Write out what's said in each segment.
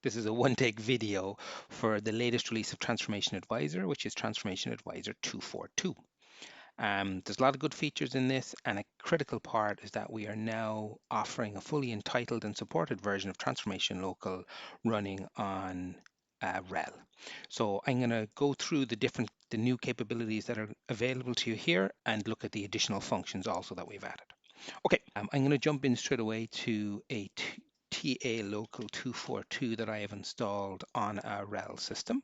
This is a one-take video for the latest release of Transformation Advisor, which is Transformation Advisor 242. There's a lot of good features in this, and a critical part is that we are now offering a fully entitled and supported version of Transformation Local running on RHEL. So I'm going to go through the new capabilities that are available to you here and look at the additional functions also that we've added. Okay, I'm going to jump in straight away to a TA local 242 that I have installed on a RHEL system.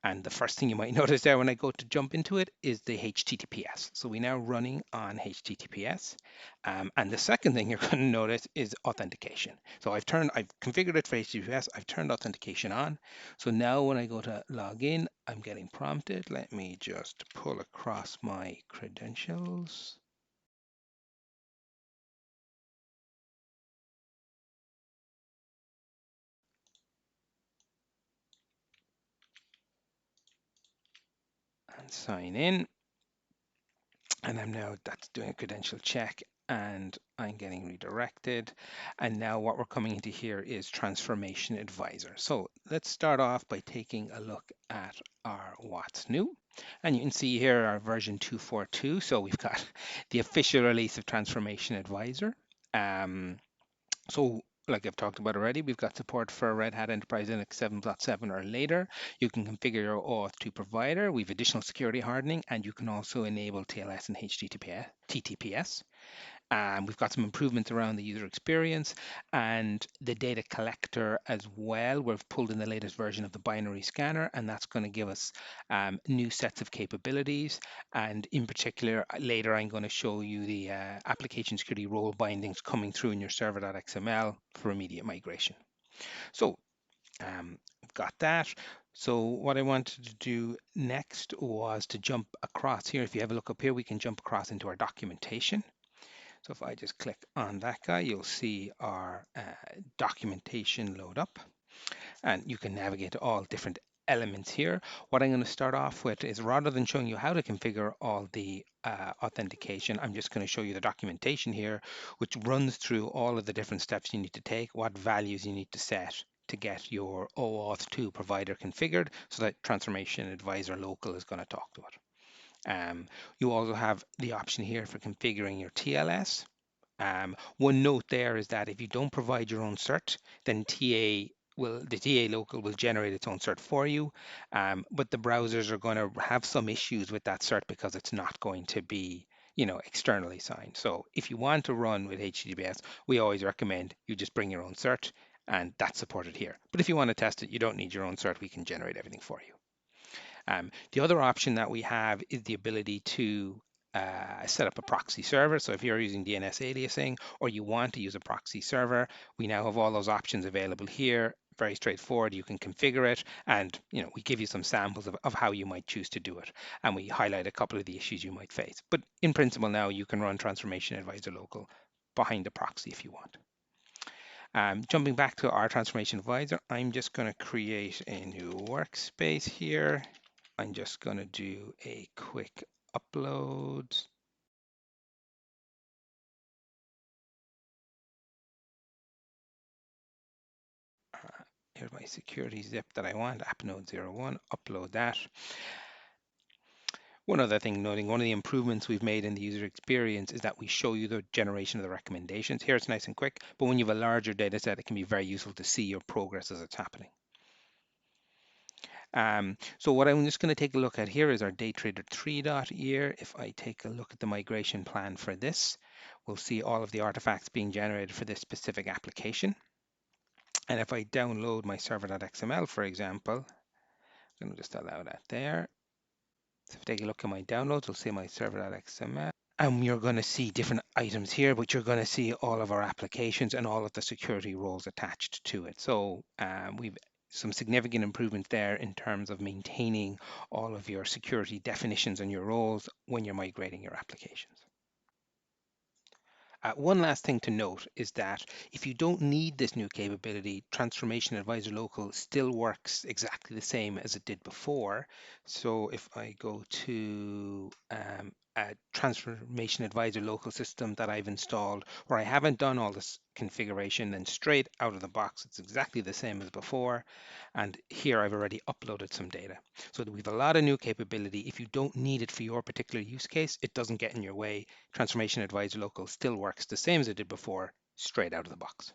And the first thing you might notice there when I go to jump into it is the HTTPS. So we're now running on HTTPS. And the second thing you're going to notice is authentication. So I've configured it for HTTPS. I've turned authentication on. So now when I go to log in, I'm getting prompted. Let me just pull across my credentials. And sign in. And that's doing a credential check and I'm getting redirected. And now what we're coming into here is Transformation Advisor. So let's start off by taking a look at our what's new. And you can see here our version 242. So we've got the official release of Transformation Advisor. So like I've talked about already, we've got support for Red Hat Enterprise Linux 7.7 or later. You can configure your OAuth2 provider. We've additional security hardening, and you can also enable TLS and TTPS. We've got some improvements around the user experience and the data collector as well. We've pulled in the latest version of the binary scanner, and that's going to give us new sets of capabilities. And in particular, later I'm going to show you the application security role bindings coming through in your server.xml for immediate migration. So I've got that. So what I wanted to do next was to jump across here. If you have a look up here, we can jump across into our documentation. So if I just click on that guy, you'll see our documentation load up, and you can navigate to all different elements here. What I'm going to start off with is, rather than showing you how to configure all the authentication, I'm just going to show you the documentation here, which runs through all of the different steps you need to take, what values you need to set to get your OAuth2 provider configured so that Transformation Advisor Local is going to talk to it. You also have the option here for configuring your TLS. One note there is that if you don't provide your own cert, then the TA local will generate its own cert for you. But the browsers are going to have some issues with that cert because it's not going to be, externally signed. So if you want to run with HTTPS, we always recommend you just bring your own cert, and that's supported here. But if you want to test it, you don't need your own cert. We can generate everything for you. The other option that we have is the ability to set up a proxy server. So if you're using DNS aliasing or you want to use a proxy server, we now have all those options available here. Very straightforward. You can configure it, and we give you some samples of how you might choose to do it, and we highlight a couple of the issues you might face. But in principle, now you can run Transformation Advisor Local behind the proxy if you want. Jumping back to our Transformation Advisor, I'm just going to create a new workspace here. I'm just going to do a quick upload. Here's my security zip that I want, appnode01, upload that. One other thing noting, one of the improvements we've made in the user experience is that we show you the generation of the recommendations. Here it's nice and quick, but when you have a larger data set, it can be very useful to see your progress as it's happening. So what I'm just going to take a look at here is our daytrader 3 here. If I take a look at the migration plan for this, we'll see all of the artifacts being generated for this specific application. And if I download my server.xml, for example, I'm going to just allow that there. So if I take a look at my downloads, we'll see my server.xml. And you're going to see different items here, but you're going to see all of our applications and all of the security roles attached to it. So we've some significant improvement there in terms of maintaining all of your security definitions and your roles when you're migrating your applications. One last thing to note is that if you don't need this new capability, Transformation Advisor Local still works exactly the same as it did before. So if I go to Transformation Advisor local system that I've installed where I haven't done all this configuration, and straight out of the box it's exactly the same as before. And here I've already uploaded some data. So we have a lot of new capability. If you don't need it for your particular use case, it doesn't get in your way. Transformation Advisor local still works the same as it did before, straight out of the box.